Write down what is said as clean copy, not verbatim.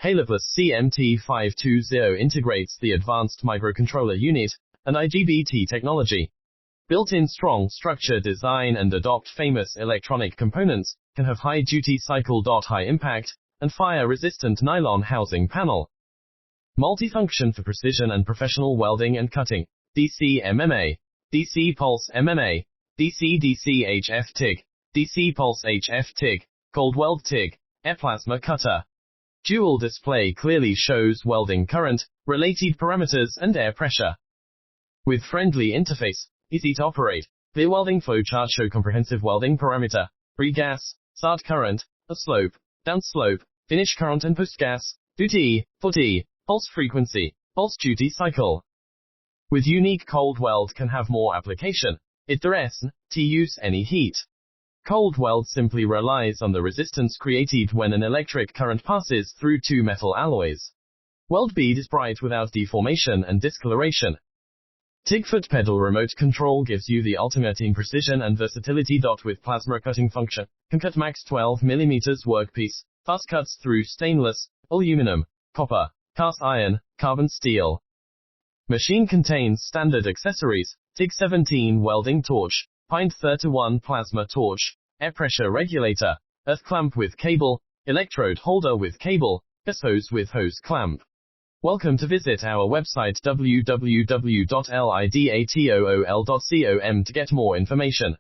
HAILIPLUS CMT-520 integrates the advanced microcontroller unit and IGBT technology. Built-in strong structure design and adopt famous electronic components, can have high duty cycle. High impact and fire-resistant nylon housing panel. Multifunction for precision and professional welding and cutting. DC MMA, DC pulse MMA, DC HF TIG, DC pulse HF TIG, cold weld TIG, air plasma cutter. Dual display clearly shows welding current, related parameters and air pressure. With friendly interface, easy to operate. Clear welding flowchart show comprehensive welding parameter, pre-gas, start current, a slope, down slope, finish current and post-gas, duty, 40, pulse frequency, pulse duty cycle. With unique cold weld can have more application. It doesn't use any heat. Cold weld simply relies on the resistance created when an electric current passes through two metal alloys. Weld bead is bright without deformation and discoloration. TIG foot pedal remote control gives you the ultimate in precision and versatility. With plasma cutting function, can cut max 12 mm workpiece, fast cuts through stainless, aluminum, copper, cast iron, carbon steel. Machine contains standard accessories, TIG 17 welding torch, Pint 31 plasma torch, air pressure regulator, earth clamp with cable, electrode holder with cable, gas hose with hose clamp. Welcome to visit our website www.lidatool.com to get more information.